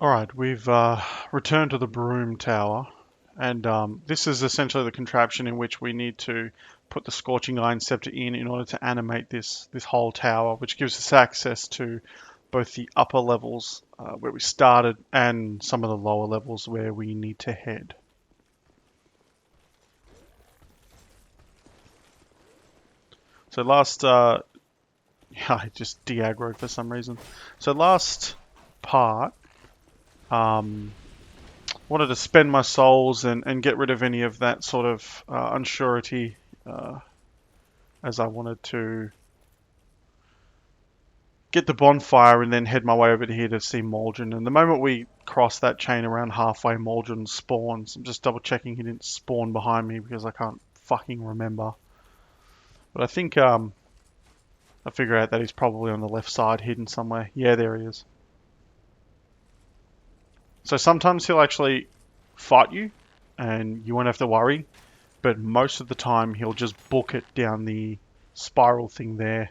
Alright, we've returned to the broom tower, and this is essentially the contraption in which we need to put the Scorching Sceptre in order to animate this whole tower, which gives us access to both the upper levels where we started and some of the lower levels where we need to head. So last, I just de-aggroed for some reason. So last part, wanted to spend my souls and get rid of any of that sort of unsurety, as I wanted to get the bonfire and then head my way over to here to see Maldron. And the moment we cross that chain around halfway, Maldron spawns. I'm just double checking he didn't spawn behind me because I can't fucking remember. But I think I figure out that he's probably on the left side, hidden somewhere. Yeah, there he is. So sometimes he'll actually fight you and you won't have to worry, but most of the time he'll just book it down the spiral thing there.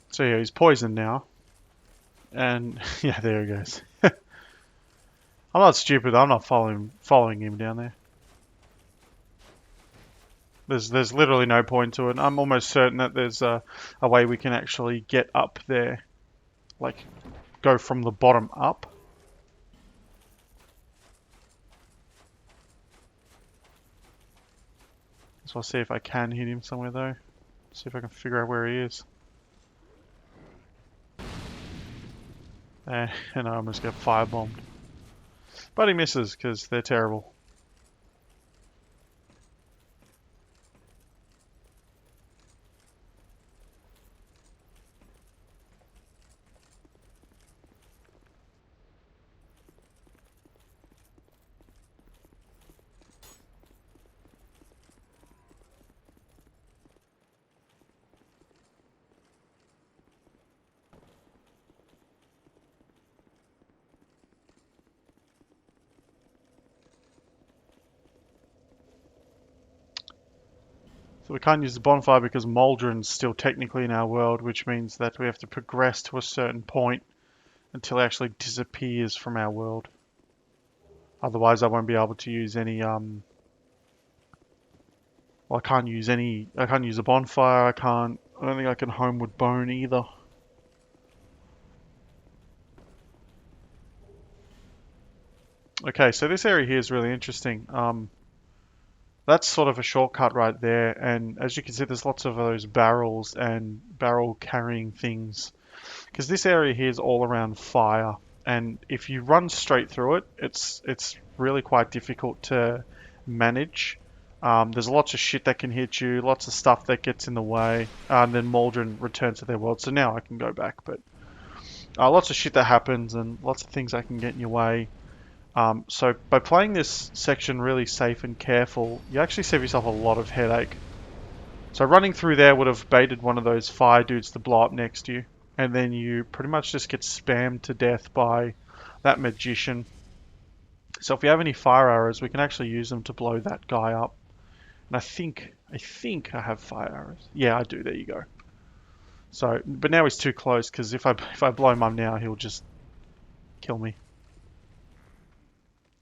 So yeah, he's poisoned now. And yeah, there he goes. I'm not stupid, I'm not following him down there. There's literally no point to it. I'm almost certain that there's a way we can actually get up there. Like, go from the bottom up. So I'll see if I can hit him somewhere though. See if I can figure out where he is. And I almost get firebombed. But he misses because they're terrible. So we can't use the bonfire because Maldron's still technically in our world, which means that we have to progress to a certain point until it actually disappears from our world. Otherwise I won't be able to use any, well, I can't use a bonfire, I don't think I can homeward bone either. Okay, so this area here is really interesting. That's sort of a shortcut right there, and as you can see there's lots of those barrels and barrel carrying things. Because this area here is all around fire, and if you run straight through it, it's really quite difficult to manage. There's lots of shit that can hit you, lots of stuff that gets in the way, and then Maldron returns to their world, so now I can go back, but lots of shit that happens and lots of things that can get in your way. So by playing this section really safe and careful, you actually save yourself a lot of headache. So running through there would have baited one of those fire dudes to blow up next to you, and then you pretty much just get spammed to death by that magician. So if we have any fire arrows, we can actually use them to blow that guy up. And I think I have fire arrows. Yeah, I do. There you go. So, but now he's too close because if I blow him up now, he'll just kill me.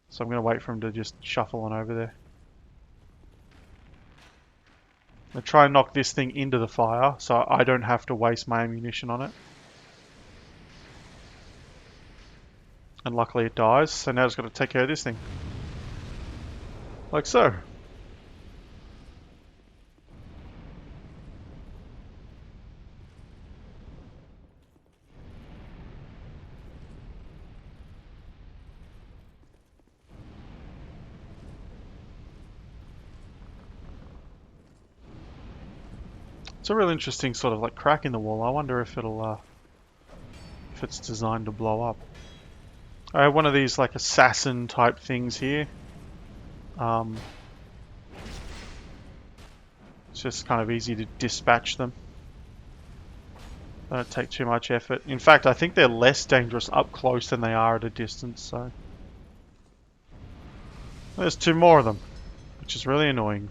So I'm going to wait for him to just shuffle on over there. I'm going to try and knock this thing into the fire so I don't have to waste my ammunition on it. And luckily it dies, so now I've just got to take care of this thing. Like so. It's a real interesting sort of like crack in the wall. I wonder if it'll, if it's designed to blow up. I have one of these like assassin type things here. It's just kind of easy to dispatch them. They don't take too much effort. In fact, I think they're less dangerous up close than they are at a distance, so. There's two more of them. which is really annoying.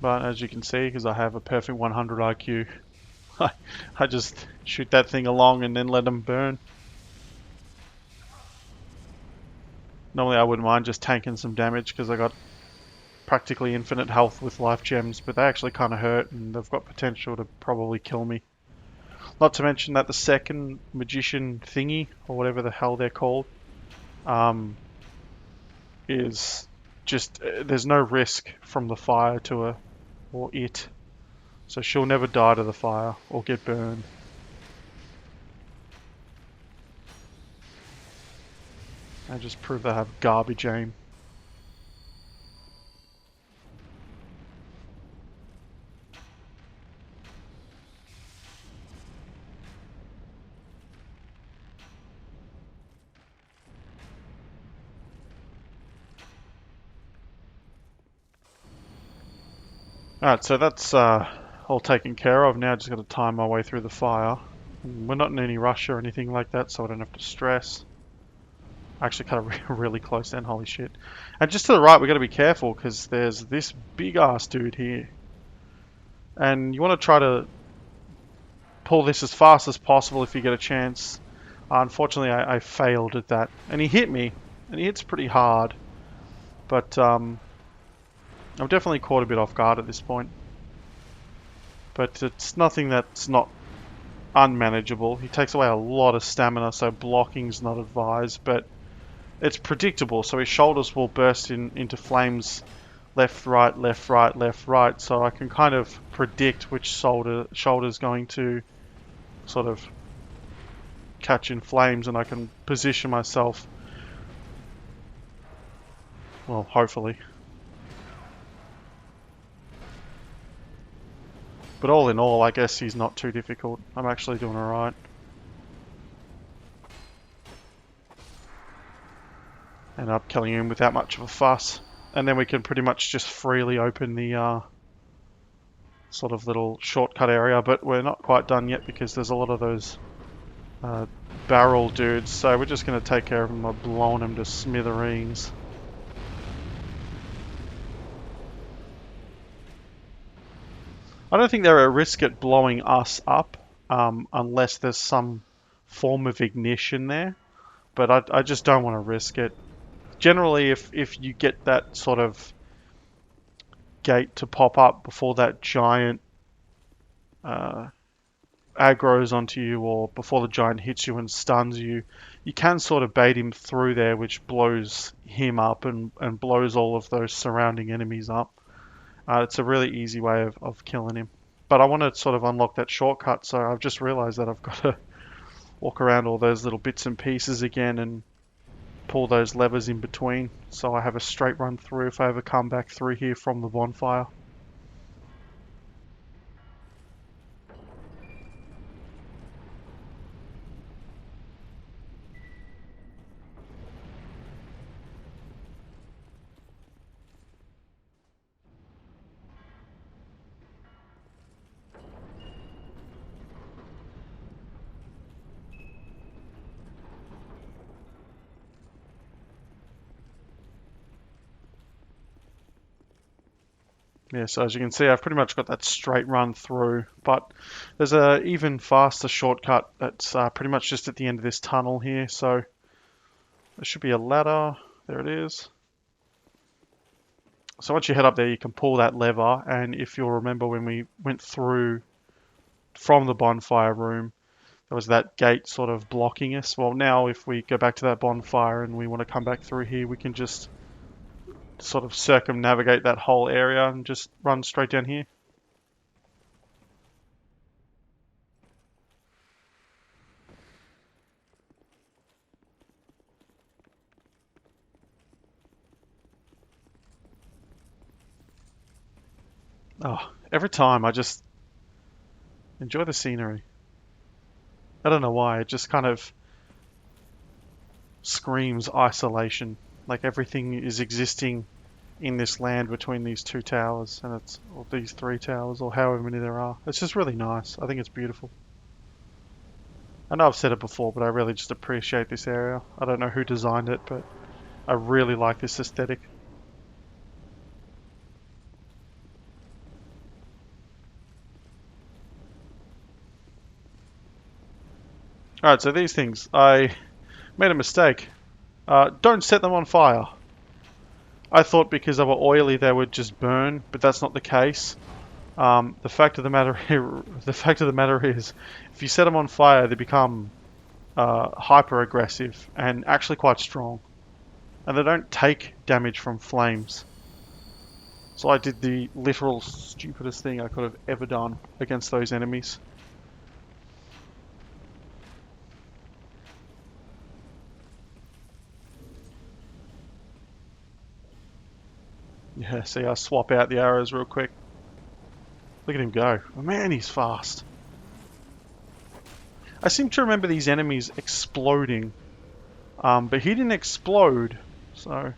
But as you can see, because I have a perfect 100 IQ, I just shoot that thing along and then let them burn. Normally I wouldn't mind just tanking some damage because I got practically infinite health with life gems, but they actually kind of hurt and they've got potential to probably kill me. Not to mention that the second magician thingy, or whatever the hell they're called, is just, there's no risk from the fire to her, or it. So she'll never die to the fire or get burned. I just prove they have garbage aim. Alright, so that's all taken care of. Now I just got to time my way through the fire. We're not in any rush or anything like that, so I don't have to stress. I actually cut it really close then, holy shit. And just to the right, we got to be careful because there's this big ass dude here. And you want to try to pull this as fast as possible if you get a chance. Unfortunately, I failed at that. And he hit me, and he hits pretty hard. But I'm definitely caught a bit off guard at this point. But it's nothing that's not unmanageable. He takes away a lot of stamina, so blocking's not advised, but it's predictable, so his shoulders will burst into flames left, right, left, right, left, right, so I can kind of predict which shoulder's going to sort of catch in flames, and I can position myself, well, hopefully. But all in all, I guess he's not too difficult. I'm actually doing alright. End up killing him without much of a fuss. And then we can pretty much just freely open the sort of little shortcut area. But we're not quite done yet because there's a lot of those barrel dudes. So we're just going to take care of them by blowing them to smithereens. I don't think they're at risk at blowing us up unless there's some form of ignition there. But I just don't want to risk it. Generally, if you get that sort of gate to pop up before that giant aggroes onto you, or before the giant hits you and stuns you, you can sort of bait him through there, which blows him up and blows all of those surrounding enemies up. It's a really easy way of killing him. But I want to sort of unlock that shortcut, so I've just realized that I've got to walk around all those little bits and pieces again and pull those levers in between, so I have a straight run through if I ever come back through here from the bonfire. Yeah, so as you can see, I've pretty much got that straight run through, but there's a even faster shortcut that's pretty much just at the end of this tunnel here, so there should be a ladder. There it is. So once you head up there, you can pull that lever, and if you'll remember when we went through from the bonfire room, there was that gate sort of blocking us. Well, now if we go back to that bonfire and we want to come back through here, we can just sort of circumnavigate that whole area and just run straight down here. Oh, every time I just enjoy the scenery. I don't know why, it just kind of screams isolation. Like everything is existing in this land between these two towers, and it's, or these three towers, or however many there are. It's just really nice. I think it's beautiful. I know I've said it before, but I really just appreciate this area. I don't know who designed it, but I really like this aesthetic. Alright, so these things. I made a mistake. Don't set them on fire. I thought because they were oily they would just burn, but that's not the case. The fact of the matter, is, if you set them on fire, they become hyper aggressive and actually quite strong, and they don't take damage from flames. So I did the literal stupidest thing I could have ever done against those enemies. Yeah, see, I swap out the arrows real quick. Look at him go. Oh, man, he's fast. I seem to remember these enemies exploding, but he didn't explode, so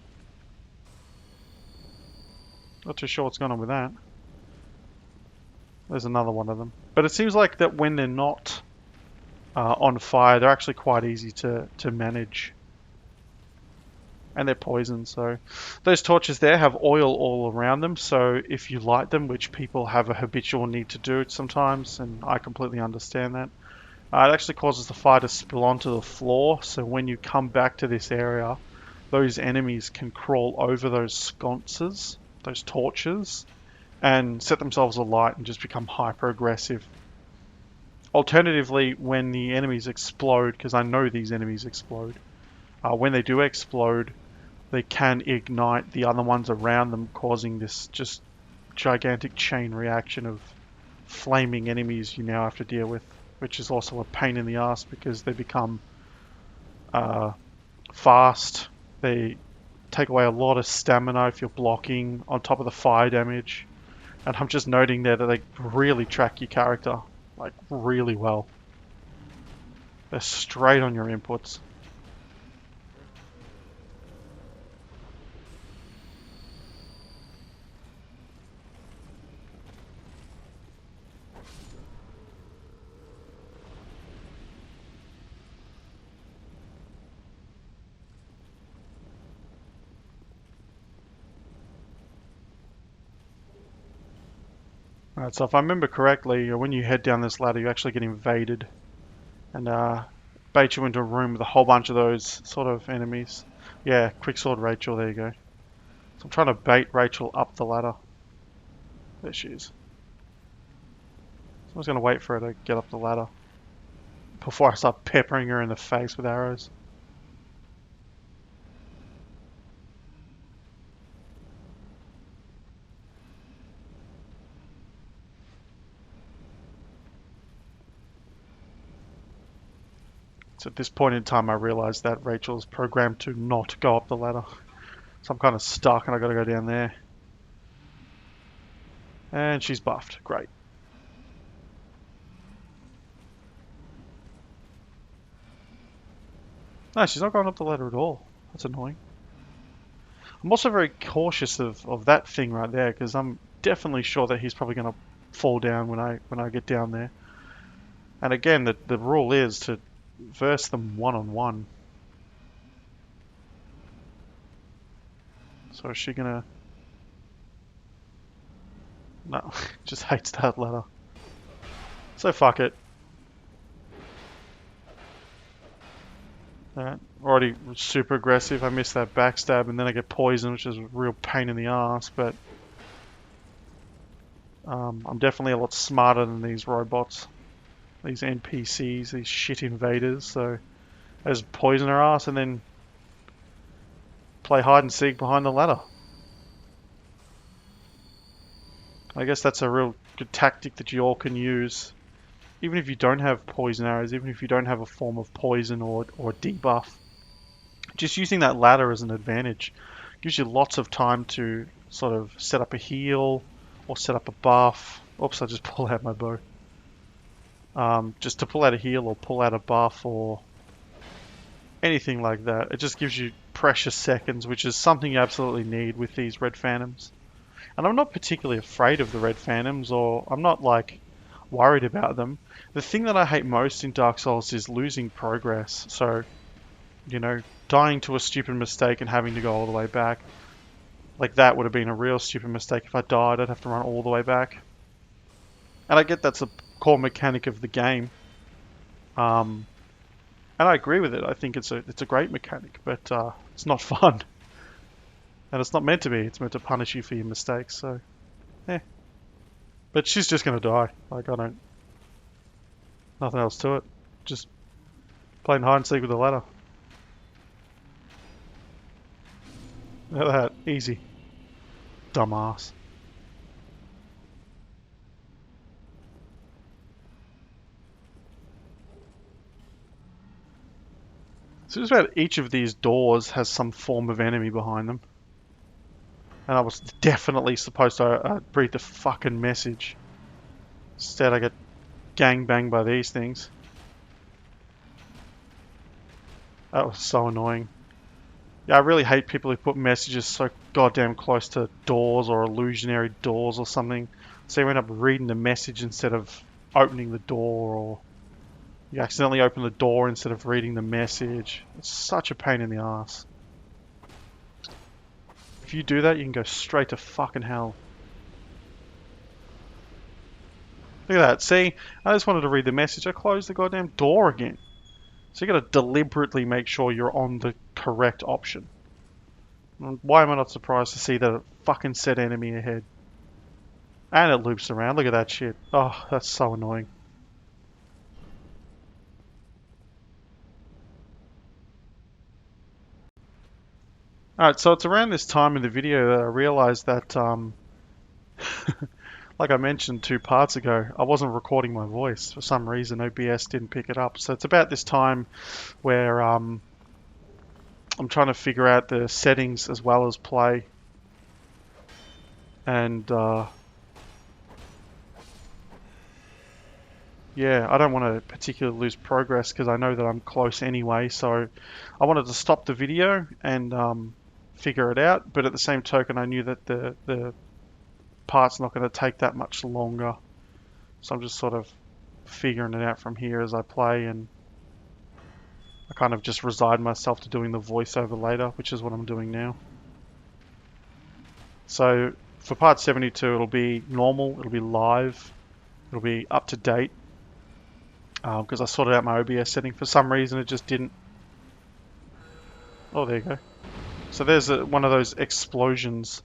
not too sure what's going on with that. There's another one of them. But it seems like that when they're not on fire, they're actually quite easy to manage. And they're poison, so those torches there have oil all around them, so if you light them, which people have a habitual need to do sometimes, and I completely understand that, it actually causes the fire to spill onto the floor, so when you come back to this area, those enemies can crawl over those sconces, those torches, and set themselves alight and just become hyper aggressive. Alternatively, when the enemies explode, because I know these enemies explode, when they do explode, they can ignite the other ones around them, causing this just gigantic chain reaction of flaming enemies you now have to deal with, which is also a pain in the ass because they become fast. They take away a lot of stamina if you're blocking, on top of the fire damage. And I'm just noting there that they really track your character, like, really well. They're straight on your inputs. Alright, so if I remember correctly, when you head down this ladder, you actually get invaded and bait you into a room with a whole bunch of those sort of enemies. Yeah, Quicksword Rachel, there you go. So I'm trying to bait Rachel up the ladder. There she is. So I was going to wait for her to get up the ladder before I start peppering her in the face with arrows. So at this point in time I realized that Rachel's programmed to not go up the ladder. So I'm kind of stuck and I gotta go down there. And she's buffed. Great. No, she's not going up the ladder at all. That's annoying. I'm also very cautious of that thing right there because I'm definitely sure that he's probably going to fall down when I get down there. And again, the rule is to verse them one-on-one. So is she gonna... No, just hates that ladder. So fuck it. Already super aggressive. I missed that backstab and then I get poisoned, which is a real pain in the ass, but I'm definitely a lot smarter than these robots. These NPCs, these shit invaders, so I just poison her ass and then play hide and seek behind the ladder. I guess that's a real good tactic that you all can use. Even if you don't have poison arrows, even if you don't have a form of poison or debuff, just using that ladder as an advantage gives you lots of time to sort of set up a heal or set up a buff. Oops, I just pulled out my bow. Just to pull out a heal or pull out a buff or anything like that. It just gives you precious seconds, which is something you absolutely need with these Red Phantoms. And I'm not particularly afraid of the Red Phantoms, or I'm not like worried about them. The thing that I hate most in Dark Souls is losing progress. So, you know, dying to a stupid mistake and having to go all the way back. Like, that would have been a real stupid mistake. If I died, I'd have to run all the way back. And I get that's a core mechanic of the game. And I agree with it. I think it's a great mechanic, but it's not fun. And it's not meant to be. It's meant to punish you for your mistakes, so... eh. But she's just gonna die. Like, I don't... nothing else to it. Just playing hide and seek with the ladder. Look at that. Easy. Dumbass. So just about each of these doors has some form of enemy behind them. And I was definitely supposed to read the fucking message. Instead I get gangbanged by these things. That was so annoying. Yeah, I really hate people who put messages so goddamn close to doors or illusionary doors or something. So you end up reading the message instead of opening the door, or you accidentally open the door instead of reading the message. It's such a pain in the ass. If you do that, you can go straight to fucking hell. Look at that. See? I just wanted to read the message. I closed the goddamn door again. So you gotta deliberately make sure you're on the correct option. And why am I not surprised to see that fucking set enemy ahead? And it loops around. Look at that shit. Oh, that's so annoying. Alright, so it's around this time in the video that I realized that, like I mentioned 2 parts ago, I wasn't recording my voice. For some reason, OBS didn't pick it up. So it's about this time where I'm trying to figure out the settings as well as play. And, yeah, I don't want to particularly lose progress because I know that I'm close anyway. So I wanted to stop the video and figure it out. But at the same token, I knew that the part's not going to take that much longer. So I'm just sort of figuring it out from here as I play, and I kind of just resign myself to doing the voiceover later, which is what I'm doing now. So for part 72, it'll be normal, it'll be live, it'll be up to date. Because I sorted out my OBS setting. For some reason, it just didn't. Oh, there you go. So there's one of those explosions.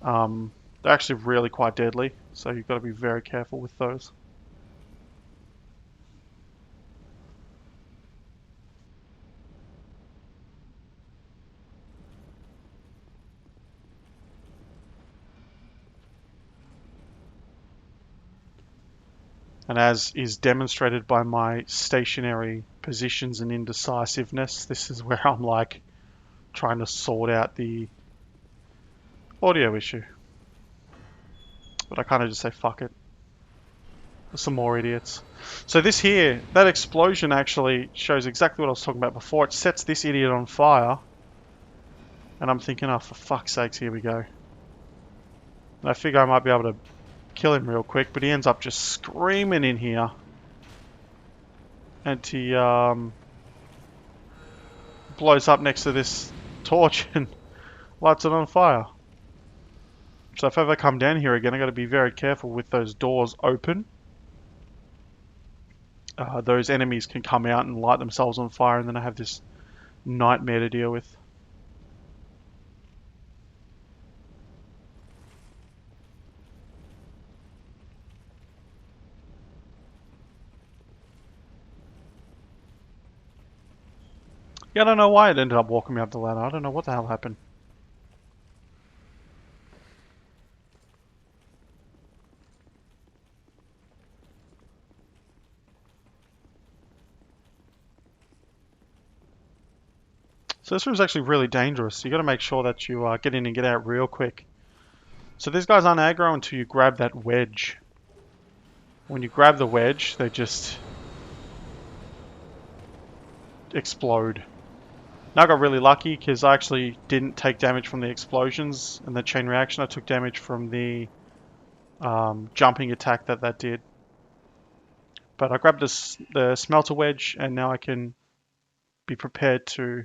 They're actually really quite deadly, so you've got to be very careful with those. And as is demonstrated by my stationary positions and indecisiveness, this is where I'm like trying to sort out the audio issue. But I kind of just say fuck it. There's some more idiots. So this here, that explosion actually shows exactly what I was talking about before. It sets this idiot on fire. And I'm thinking, oh, for fuck's sakes, here we go. And I figure I might be able to kill him real quick, but he ends up just screaming in here. And he blows up next to this torch and lights it on fire. So if I ever come down here again, I got to be very careful with those doors open. Those enemies can come out and light themselves on fire, and then I have this nightmare to deal with. Yeah, I don't know why it ended up walking me up the ladder. I don't know what the hell happened. So this room's actually really dangerous. You got to make sure that you get in and get out real quick. So these guys aren't aggro until you grab that wedge. When you grab the wedge, they just explode. Now I got really lucky because I actually didn't take damage from the explosions and the chain reaction. I took damage from the jumping attack that did. But I grabbed the smelter wedge, and now I can be prepared to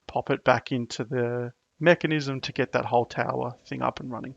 pop it back into the mechanism to get that whole tower thing up and running.